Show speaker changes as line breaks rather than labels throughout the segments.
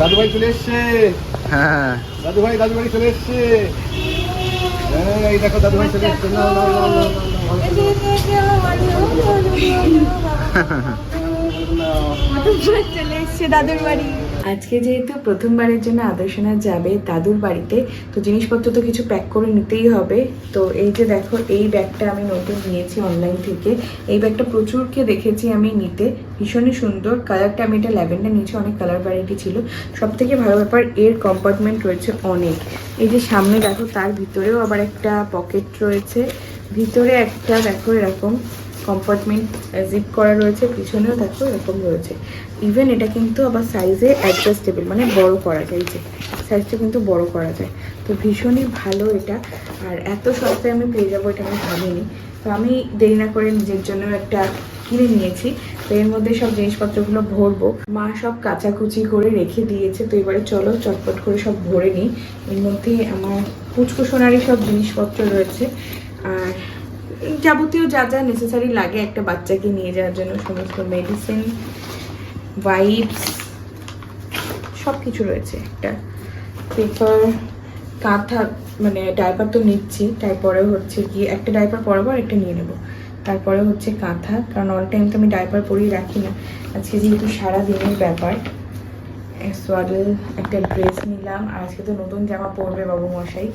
দাদু ভাই চলে এসছে। হ্যাঁ দাদু ভাই চলে এসছে। এই দেখো দাদু ভাই চলে এসছে। নাও নাও নাও নাও
চলে এসছে দাদুর বাড়ি। আজকে যেহেতু প্রথমবারের জন্য আদর্শনা যাবে দাদুর বাড়িতে, তো জিনিসপত্র তো কিছু প্যাক করে নিতেই হবে। তো এই যে দেখো, এই ব্যাগটা আমি নতুন নিয়েছি অনলাইন থেকে। এই ব্যাগটা প্রচুরকে দেখেছি আমি নিতে, ভীষণই সুন্দর। কালারটা আমি এটা ল্যাভেন্ডার নিয়েছি, অনেক কালার ভ্যারাইটি ছিল। সব থেকে ভালো ব্যাপার এর কম্পার্টমেন্ট রয়েছে অনেক। এই যে সামনে দেখো, তার ভিতরেও আবার একটা পকেট রয়েছে, ভিতরে একটা দেখো এরকম কম্পার্টমেন্ট জিপ করা রয়েছে, পিছনেও দেখো এরকম রয়েছে। ইভেন এটা কিন্তু আবার সাইজে অ্যাডজাস্টেবল, মানে বড় করা যায়, যে সাইজটা কিন্তু বড় করা যায়। তো ভীষণই ভালো এটা, আর এত সস্তায় আমি পেয়ে যাবো এটা আমি ভাবিনি। তো আমি দেরি না করে নিজের জন্য একটা কিনে নিয়েছি। তো এর মধ্যে সব জিনিসপত্রগুলো ভরবো। মা সব কাচাকুচি করে রেখে দিয়েছে, তো এবারে চলো চটপট করে সব ভরে নিই। এর মধ্যে আমার কুচকুশোনারই সব জিনিসপত্র রয়েছে, আর যাবতীয় যা যা নেসেসারি লাগে একটা বাচ্চাকে নিয়ে যাওয়ার জন্য, সমস্ত মেডিসিন, ওয়াইপস, সব কিছু রয়েছে। একটা পেপার, কাঁথা, মানে ডাইপার তো নিচ্ছি, তারপরে হচ্ছে কি একটা ডাইপার পরাবো আর একটা নিয়ে নেবো। তারপরে হচ্ছে কাঁথা, কারণ অল টাইম তো আমি ডাইপার পরেই রাখি না, আজকে যেহেতু সারা দিনের ব্যাপার। সোয়াডেল একটা ড্রেস নিলাম, আর আজকে তো নতুন জামা পরবে বাবু মশাই,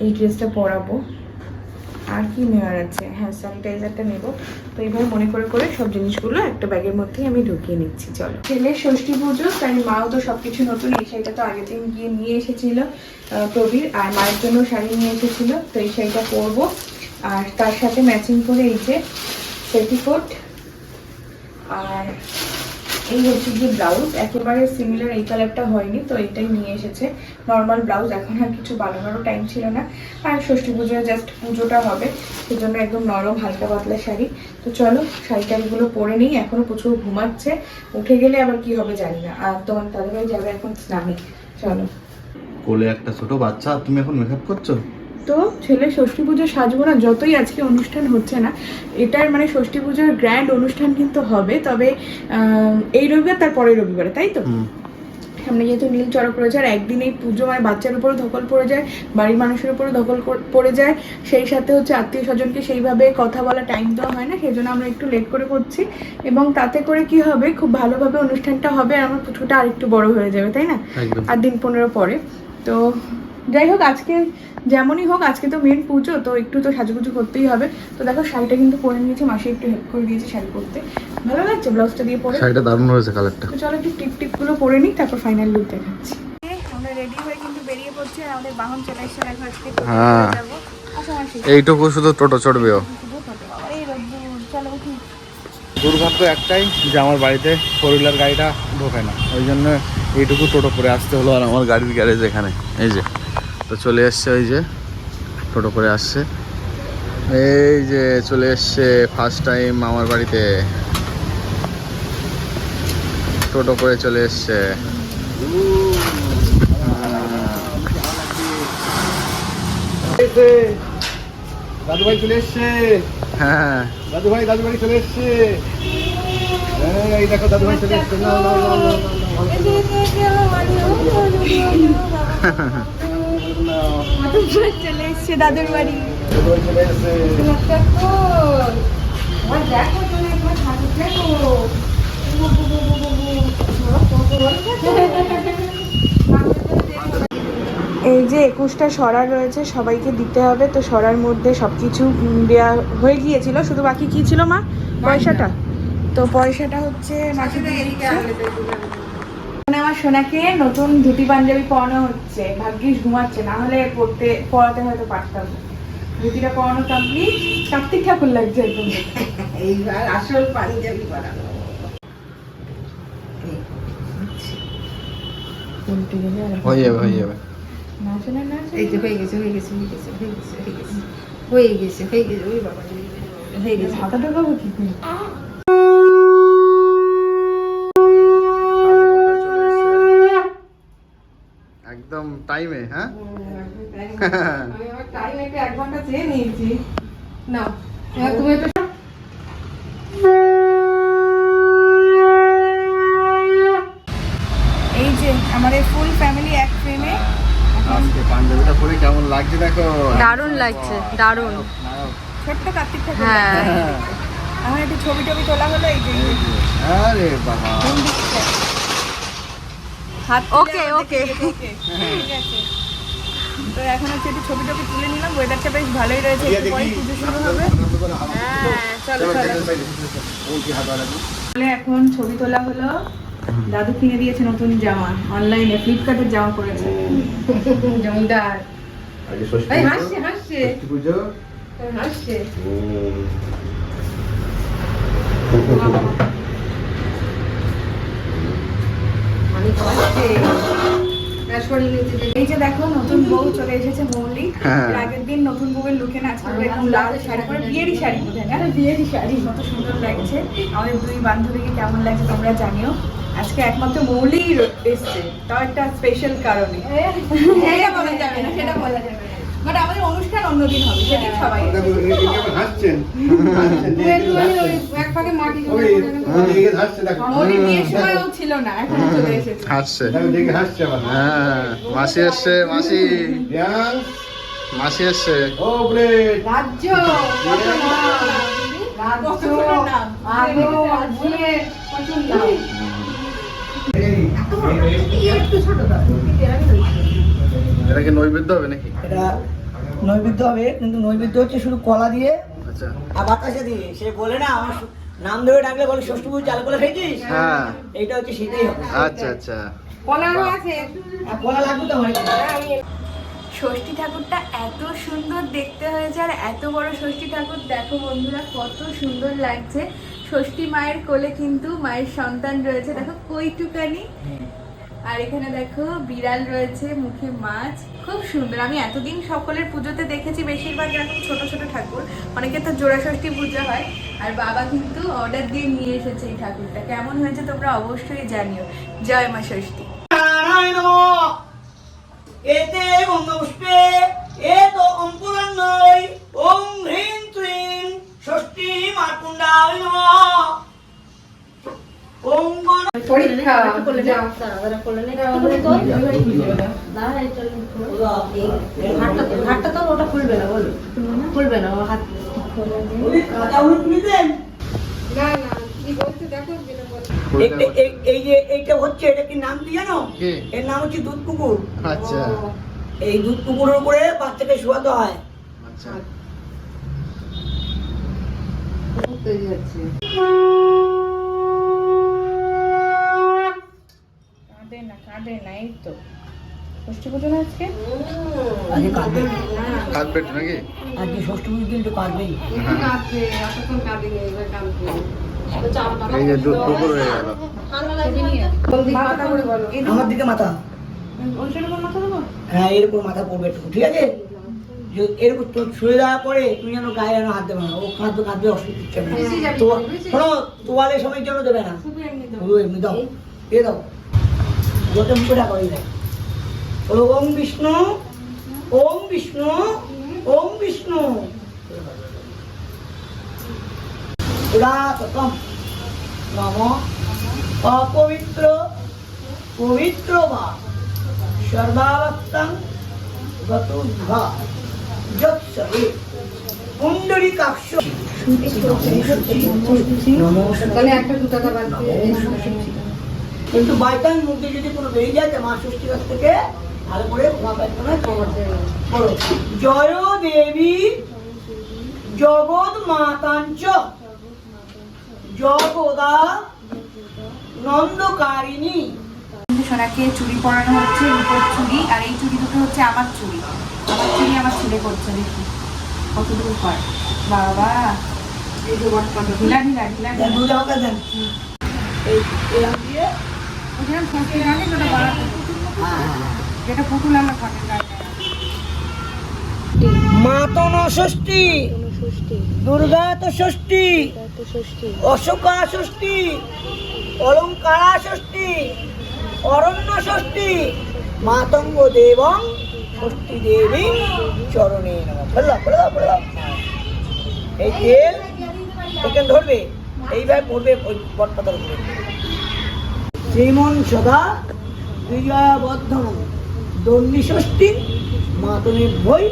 এই ড্রেসটা পরাবো। আর কি নেওয়ার আছে, হ্যাঁ স্যানিটাইজারটা নেবো। তো এইভাবে মনে করে করে সব জিনিসগুলো একটা ব্যাগের মধ্যেই আমি ঢুকিয়ে নিচ্ছি। চলো, ছেলের ষষ্ঠী পুজো, তাই মাও তো সবকিছু নতুন। এই শাড়িটা তো আগের দিন গিয়ে নিয়ে এসেছিল প্রবীর, আর মায়ের জন্য শাড়ি নিয়ে এসেছিল, তো এই শাড়িটা পরবো। আর তার সাথে ম্যাচিং করে এই যে পেটিকোট, আর এই হচ্ছে যে ব্লাউজ, একেবারে সিমিলার এই কালারটা হয়নি, তো এটাই নিয়ে এসেছে নর্মাল ব্লাউজ। এখন আর কিছু বানানোরও টাইম ছিল না, আর ষষ্ঠী পুজোয় জাস্ট পুজোটা হবে, সেজন্য একদম নরম হালকা পাতলা শাড়ি। তো চলো শাড়িটাগুলো পরে নিই, এখনো প্রচুর ঘুমাচ্ছে, উঠে গেলে আবার কি হবে জানি না। আর তোমার দাদাভাই যাবে এখন স্নানে। চলো,
কোলে একটা ছোট বাচ্চা, তুমি এখন মেকআপ করছো?
তো ছেলে ষষ্ঠী পুজো সাজবো না, যতই আজকে অনুষ্ঠান হচ্ছে না, এটার মানে ষষ্ঠী পুজোর গ্র্যান্ড অনুষ্ঠান কিন্তু হবে, তবে এই রবিবার তার পরের রবিবারে, তাই তো? সামনে যেহেতু নীল চড়ক রয়েছে, আর একদিন এই পুজো মানে বাচ্চার উপরও ধকল পড়ে যায়, বাড়ির মানুষের উপরও ধকল পড়ে যায়, সেই সাথে হচ্ছে আত্মীয় স্বজনকে সেইভাবে কথা বলা টাইম দেওয়া হয় না, সেই জন্য আমরা একটু লেট করে করছি। এবং তাতে করে কি হবে, খুব ভালোভাবে অনুষ্ঠানটা হবে, আর আমার পুজোটা আর একটু বড় হয়ে যাবে, তাই না? আর দিন 15 পরে। তো যাই হোক, আজকে যেমনই হোক, আজকে তো মেন পুজো, তো একটু তো সাজুগুজু করতেই হবে। তো দেখো শাড়িটা কিন্তু পরে নিয়েছি, মাসি একটু হেল্প করে দিয়েছে শাড়ি পরতে, ভালো লাগছে ব্লাউজটা দিয়ে পরে।
শাড়িটা দারুণ হয়েছে কালারটা।
তো চলো একটু টিপগুলো পরে নিই, তারপর ফাইনাল লুক দেখাচ্ছি। আমরা রেডি হয়ে কিন্তু বেরিয়ে পড়ছি, আর আমাদের বাহন চলে এসে দেখো আজকে যাবো।
এইটুকু শুধু টোটো চড়বে ও।
এই রোদ্দুর, চলো উঠি।
দুর্ভাগ্য একটাই যে আমার বাড়িতে 4 হুইলার গাড়িটা ঢোকে না, ওই জন্য এইটুকু টোটো করে আসতে হলো। আর আমার গাড়ির গ্যারেজ এখানে, এই যে তো চলে এসছে, ওই যে টোটো করে আসছে, এই যে চলে এসছে ফার্স্ট টাইম আমার বাড়িতে, টোটো করে চলে এসছে। দাদু ভাই চলে এসছে। হ্যাঁ দাদু ভাই চলে এসছে। এই দেখো দাদু ভাই চলে এসছে। নাও নাও নাও নাও
চলে এসছে দাদুর বাড়ি।
চলে এসছে। এই যে 21টা সরা রয়েছে, সবাইকে দিতে হবে, তো সরার মধ্যে সবকিছু দেওয়া হয়ে গিয়েছিল, শুধু বাকি কি ছিল মা? পয়সাটা। তো পয়সাটা হচ্ছে মাকে দিয়ে দিচ্ছে। আমার সোনাকে নতুন ধুতি পাঞ্জাবি পরানো হচ্ছে, ভাগ্যিস ঘুমাচ্ছে, না হলে পড়াতে হয়তো পারতাম না। ধুতিটা পরানো কমপ্লিট, কার্তিক ঠাকুর লাগছে একদম।
এইবার আসল পাঞ্জাবি পরানো।
হয়ে যাবে হয়ে যাবে।
এই তো হয়ে গেছে ওই বাবা হয়ে গেছে।
হাতা ঢোকাবো কি করে?
একদম টাইমে। হ্যাঁ
আমি আমার টাইম একটু 1 ঘন্টা চেয়ে নিয়েছি। না তুমি একটু
এই যে আমাদের ফুল ফ্যামিলি এক ফ্রেমে।
আজকে পাঞ্জাবিটা পরে কেমন লাগছে দেখো।
দারুণ লাগছে, দারুণ।
ছোট্ট কার্তিক ঠাকুর।
হ্যাঁ।
এখন একটু ছবি টবি তোলা হলো। এই যে
আরে বাবা,
ফোন দিচ্ছে। হাত
ওকে ওকে।
ঠিক আছে, তো এখন হচ্ছে একটু ছবি টবি তুলে নিলাম। ওয়েদারটা বেশ ভালোই রয়েছে, একটু পরে পুজো শুরু হবে। হ্যাঁ চলো চলো। এখন ছবি তোলা হলো। দাদু কিনে দিয়েছে নতুন জামা, অনলাইনে ফ্লিপকার্টের জামা পরেছে।
জমিদার
আজকে ষষ্ঠী
এই
পুজো।
হাসছে হাসছে
ষষ্ঠী পুজো।
হাসছে আমি তো হাসছে রাজবাড়ি নিতে যে
এই যে দেখো নতুন বউ চলে এসেছে মৌলি।
হ্যাঁ।
এর আগের দিন নতুন বউয়ের লুকে না, আজকে একদম লাল শাড়ি পরে, বিয়েরই শাড়ি বোধহয় না? বিয়েরই শাড়ি, কত সুন্দর লাগছে। আমাদের দুই বান্ধবীকে কেমন লাগছে তোমরা জানিও। আজকে একমাত্র মৌলি এসছে, তাও একটা স্পেশাল কারণে। সেটা বলা যাবে না, সেটা বলা যাবে না। বাট আমাদের অনুষ্ঠান অন্যদিন হবে, সেদিন সবাই
হাসছেন।
এক পাকে মাটি
মৌলি বিয়ের সময়ও ছিল না, এখন চলে এসেছে।
হাসছে। হ্যাঁ, মাসি এসছে, মাসি। মাসি এসছে।
রাজ্য কত নাম রাজ্য আগো আজিয়ে কত নাম একটু ছোট দাও
এটা কি নৈবেদ্য হবে নাকি?
এটা নৈবেদ্য হবে, কিন্তু নৈবেদ্য হচ্ছে শুধু কলা দিয়ে
আচ্ছা।
আর বাতাসা দিয়ে। সে বলে না আমার নাম ধরে ডাকলে বলে ষষ্ঠী পুজো চাল কলা খেয়েছিস,
হ্যাঁ।
এইটা হচ্ছে সেটাই হবে।
আচ্ছা আচ্ছা।
কলাও আছে
আর কলা লাগবে তো হয়।
ষষ্ঠী ঠাকুরটা এত সুন্দর দেখতে হয়েছে, আর এত বড় ষষ্ঠী ঠাকুর দেখো বন্ধুরা, কত সুন্দর লাগছে। ষষ্ঠী মায়ের কোলে কিন্তু মায়ের সন্তান রয়েছে, দেখো কইটুকানি। আর এখানে দেখো বিড়াল রয়েছে, মুখে মাছ, খুব সুন্দর। আমি এতদিন সকলের পুজোতে দেখেছি বেশিরভাগ এরকম ছোট ছোট ঠাকুর, অনেকে তো জোড়া ষষ্ঠী পুজো হয়। আর বাবা কিন্তু অর্ডার দিয়ে নিয়ে এসেছে এই ঠাকুরটা। কেমন হয়েছে তোমরা অবশ্যই জানিও। জয় মা ষষ্ঠী।
নারায়ণ এতে গঙ্গপুষ্পে এতো অঙ্কুরন্নয় ওম হ্রিং ক্লিং ষষ্ঠী মাকুণ্ডায় নমঃ। ওম গণ
পরীক্ষা হাতটা তো ওটা খুলবে না, বলো খুলবে না ও হাত
কাটা হলুদ নিতেন।
না না কি বলতে দেখো যেটা বলতে
এই যে এইটা হচ্ছে, এটা কি নাম কি জানো?
কি?
এর নাম হচ্ছে দুধ কুকুর।
আচ্ছা
এই দুধ কুকুরের উপরে বাচ্চাকে শোয়াতে হয়।
আচ্ছা।
তৈরি হচ্ছে
কাঁদে না, এই তো ষষ্ঠী পুজো না আজকে।
আজকে কাঁদবে,
কাঁদবে তো নাকি?
আজকে ষষ্ঠী পুজো কিন্তু কাঁদবেই।
একটু কাঁদবে, এতক্ষণ কাঁদেনি, এবার কাঁদবে
এই যে দুধ পুকুর হয়ে গেল।
মাথা করে বলো,
আমার দিকে মাথা,
ওই সাইডে কোন মাথা দেবো?
হ্যাঁ এর উপর মাথা পড়বে একটু, ঠিক আছে? এর উপর তো শুয়ে দেওয়ার পরে তুমি যেন গায়ে যেন হাত দেবে না, ও কাঁদবে কাঁদবে, অসুবিধা হচ্ছে না। শোনো, তোয়ালে সময় জন্য দেবে না,
শুধু এমনি দেবো।
শুধু এমনি দাও, দিয়ে দাও, গোটা মুখে ডাকা হয়ে যায়। বলো ওম বিষ্ণু, ওম বিষ্ণু, ওম বিষ্ণু। পুরাততম নম অপবিত্র পবিত্র বা সর্বাবস্থাং গতুর্ভা যৎসরে পুণ্ডরীকাক্ষ
তাহলে একটা দু টাকা বাদ দিয়ে
কিন্তু বাই চান্স মুখে যদি কোনো বেরিয়ে যায় মা ষষ্ঠী কাছ থেকে ভালো করে ক্ষমা প্রার্থনা করো। জয় দেবী জগৎ মাতাঞ্চ জগদা নন্দকারিণী।
সোনাকে চুড়ি পরানো হচ্ছে, রূপোর চুড়ি। আর এই চুড়ি দুটো হচ্ছে আমার চুড়ি, আমার ছেলে করছে। দেখি কত দূর পর, বাবা
এই যে
ঢিলা ঢিলা ঢিলা ঢিলা।
দুধ আমাকে দেন, এই এরকম দিয়ে
ওখানে ষষ্ঠী গানে যেটা বলা হতো, যেটা পুতুল আমরা ঘটের গায়ে দেয়।
মাতন ষষ্ঠী, দুর্গা তো ষষ্ঠী, অশোকা ষষ্ঠী, অলঙ্কারা ষষ্ঠী, অরণ্য ষষ্ঠী, মাতঙ্গ দেবং ষষ্ঠী দেবী চরণে নমঃ। বললাম বললাম বললাম। এই তেল এখানে ধরবে, এইভাবে পড়বে ওই বটপাতার উপরে। শ্রীমন সদা বিজয়াবর্ধন দণ্ডি ষষ্ঠী মাতনে বই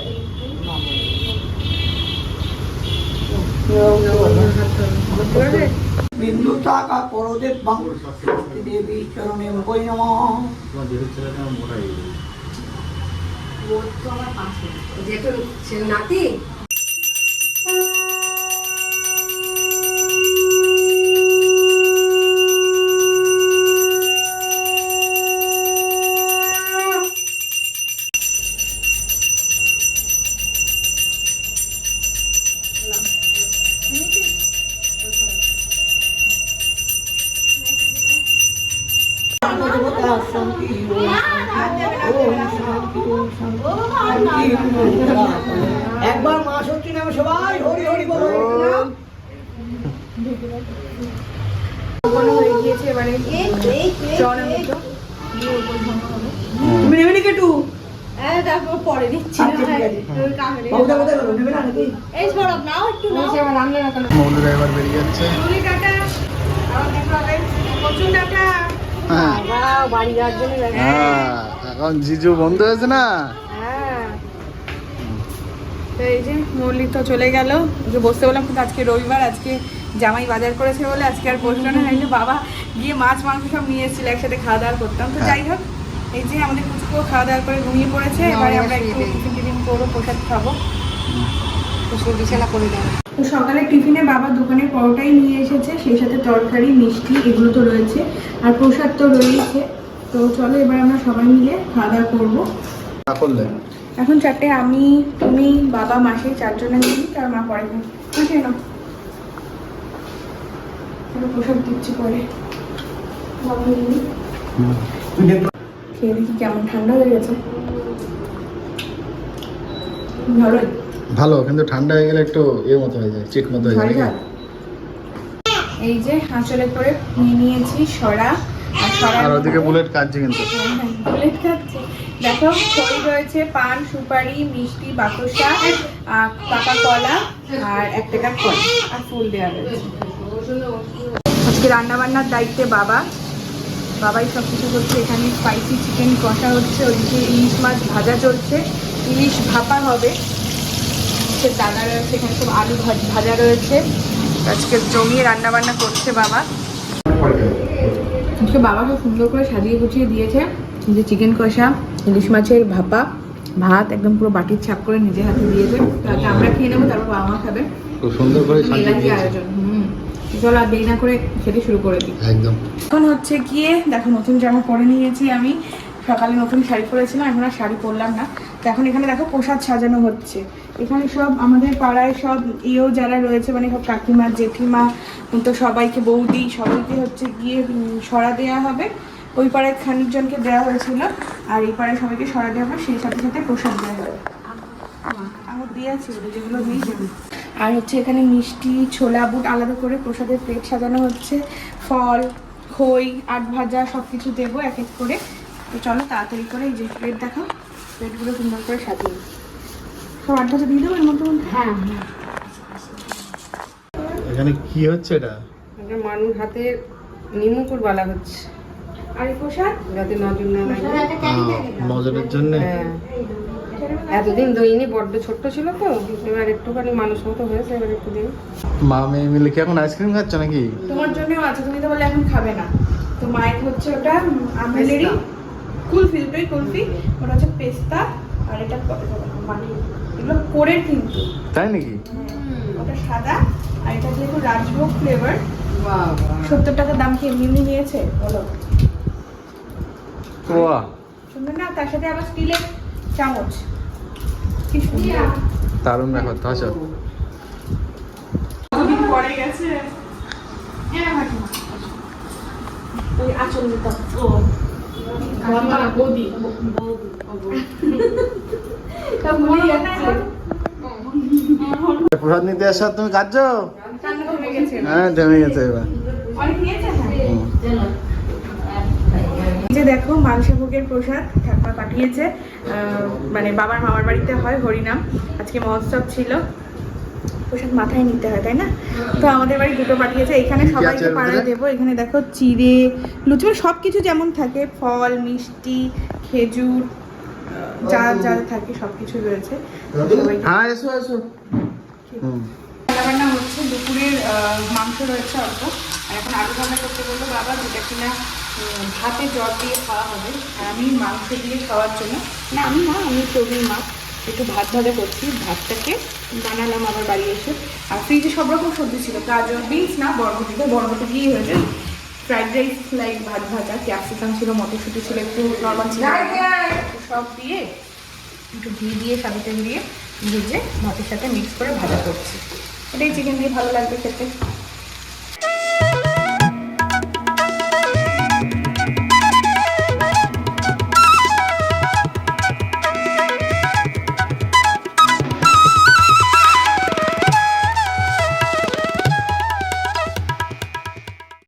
বিন্দু টাকা পরদেব দেবী চরণে বই নমঃ।
যেহেতু সে নাতি
একবার মা সত্যি নামে সবাই হরি হরি বলো।
হয়ে গিয়েছে এবারে চড় আমি তো
তুমি নেবে নাকি একটু?
তারপর পরে দিচ্ছি
বাবুদা কোথায় গেল? নেবে না নাকি?
এই সরব নাও একটু রান্না না কেন
মৌলুরা এবার বেরিয়ে যাচ্ছে।
চুলি কাটা আবার দেখা হবে প্রচুর টাটা।
হ্যাঁ
বাড়ি যাওয়ার জন্য
হ্যাঁ, এখন জিজু বন্ধ হয়েছে না।
হ্যাঁ তো এই যে মৌলি তো চলে গেল, যে বসতে বললাম কিন্তু আজকে রবিবার, আজকে জামাই বাজার করেছে বলে আজকে আর বসলো না, নাইলে বাবা গিয়ে মাছ মাংস সব নিয়ে এসেছিল, একসাথে খাওয়া দাওয়া করতাম। তো যাই হোক, এই যে আমাদের কুচকো খাওয়া দাওয়া করে ঘুমিয়ে পড়েছে, এবারে আমরা একটু টিফিন টিফিন করবো, প্রসাদ খাবো,
বিছানা করে দেবো।
তো সকালে টিফিনে বাবা দোকানের পরোটাই নিয়ে এসেছে, সেই সাথে তরকারি মিষ্টি এগুলো তো রয়েছে, আর প্রসাদ তো রয়েছে। তো চলো এবার আমরা সবাই মিলে খাওয়া দাওয়া করবো।
করলে
এখন চারটে, আমি তুমি বাবা মাসি চারজনে মিলি, তার মা পরে মাসে না প্রসাদ দিচ্ছি পরে বাবা মিলি খেয়ে দেখি কেমন, ঠান্ডা হয়ে গেছে ভালোই,
ভালো, কিন্তু ঠান্ডা হয়ে গেলে একটু মতো হয়ে যায়, চিট মতো হয়ে যায়।
এই যে আঁচলে করে নিয়ে নিয়েছি সরা, আর সরা
আর ওদিকে বুলেট কাটছে কিন্তু।
বুলেট খাচ্ছে। দেখো খড়ি রয়েছে, পান সুপারি মিষ্টি বাতাসা আর পাকা কলা আর 1 টাকার কলা আর ফুল দেওয়া রয়েছে। আজকে রান্না বান্নার দায়িত্বে বাবাই সব কিছু করছে। এখানে স্পাইসি চিকেন কষা হচ্ছে, ওইদিকে ইলিশ মাছ ভাজা চলছে, ইলিশ ভাপা হবে, সে দানা রয়েছে, এখানে সব আলু ভাজা রয়েছে। আজকে জমিয়ে রান্না বান্না করছে বাবা। আজকে বাবা খুব সুন্দর করে সাজিয়ে গুছিয়ে দিয়েছে, যে চিকেন কষা, ইলিশ মাছের ভাপা, ভাত একদম পুরো বাটির ছাপ করে নিজে হাতে দিয়েছে। তাহলে আমরা খেয়ে নেবো, তারপর বাবা মা খাবে।
খুব সুন্দর করে সাজিয়ে
মেলাকি
দিয়েছে
আয়োজন। চলো আর দেরি না করে খেতে শুরু করে দিই।
একদম।
এখন হচ্ছে গিয়ে দেখো নতুন জামা পরে নিয়েছি আমি, সকালে নতুন শাড়ি পরেছিলাম, এখন আর শাড়ি পরলাম না। তো এখন এখানে দেখো প্রসাদ সাজানো হচ্ছে। এখানে সব আমাদের পাড়ায় সব যারা রয়েছে, মানে সব কাকিমা জেঠিমা, তো সবাইকে বৌদি সবাইকে হচ্ছে গিয়ে সরা দেওয়া হবে। ওই পাড়ায় খানিকজনকে দেওয়া হয়েছিল, আর এই পাড়ায় সবাইকে সরা দেওয়া হবে, সেই সাথে সাথে প্রসাদ দেওয়া হবে। আমার দিয়েছি যেগুলো নেই যেগুলো। আর হচ্ছে এখানে মিষ্টি ছোলা বুট আলাদা করে প্রসাদের প্লেট সাজানো হচ্ছে, ফল খই আট ভাজা সব কিছু দেবো এক এক করে। তো চলো তাড়াতাড়ি করে এই যে প্লেট দেখো, প্লেটগুলো সুন্দর করে সাজিয়ে সব আট ভাজা দিয়ে দেবো এর মধ্যে।
হ্যাঁ
এখানে কি হচ্ছে এটা?
মানুষ হাতে নিমুকুর বালা হচ্ছে,
আর এই প্রসাদ
যাতে নজর না লাগে।
নজরের জন্য।
হ্যাঁ, এতদিন দইনি, বড্ড ছোট্ট ছিল তো, এবার একটুখানি মানুষ মতো হয়েছে, এবার একটু দিন।
মা মেয়ে মিলে কি এখন আইসক্রিম খাচ্ছ নাকি?
তোমার জন্যও আছে, তুমি তো বলে এখন খাবে না। তো মায়ের হচ্ছে ওটা আমলেরই কুলফি, দুটোই কুলফি, ওটা হচ্ছে পেস্তা, আর এটা মানে এগুলো কোরের কিন্তু,
তাই নাকি?
ওটা সাদা, আর এটা যেহেতু রাজভোগ ফ্লেভার, 70 টাকা দাম কি এমনি এমনি নিয়েছে বলো?
বাহ,
সুন্দর না? তার সাথে আবার স্টিলের চামচ, কি সুন্দর।
দারুণ ব্যাপার তো। আচ্ছা
পরে গেছে ওই আচল দিতাম বৌদি
প্রসাদ নিতে আসা তুমি কাটছো?
কান্না থেমে গেছে,
হ্যাঁ থেমে গেছে এবার।
অনেক নিয়েছে। এই যে দেখো মালসাভোগের প্রসাদ ঠাকুমা পাঠিয়েছে, মানে বাবার মামার বাড়িতে হয় হরিনাম, আজকে মহোৎসব ছিল। পোশাক মাথায় নিতে হয়, তাই না? তো আমাদের বাড়ি দুটো পাঠিয়েছে, এখানে সবাইকে পাড়ায় দেবো। এখানে দেখো চিড়ে, লুচি, মানে সব কিছু যেমন থাকে, ফল, মিষ্টি, খেজুর, যা যা থাকে সব কিছু রয়েছে।
হ্যাঁ এসো এসো।
রান্না হচ্ছে, দুপুরের মাংস রয়েছে অল্প, আর এখন আলু রান্না করতে বললো বাবা, যেটা কিনা ভাতে জল দিয়ে খাওয়া হবে। আর আমি মাংস দিয়ে খাওয়ার জন্য, না আমি না, আমি প্রবীণ মা একটু ভাত ভাজা করছি, ভাতটাকে বানালাম আবার বাড়ি এসে। আর ফ্রিজে সব রকম সবজি ছিল, গাজর, বিনস না, বরবটি দিয়েই হয়েছে। ফ্রাইড রাইস, লাইক ভাত ভাজা, ক্যাপসিকাম ছিল, মটরশুঁটি ছিল, একটু নর্মাল ছিল, সব দিয়ে একটু ঘি দিয়ে, সাদা তেল দিয়ে ভেজে ভাতের সাথে মিক্স করে ভাজা করছি। এটাই চিকেন দিয়ে ভালো লাগবে খেতে।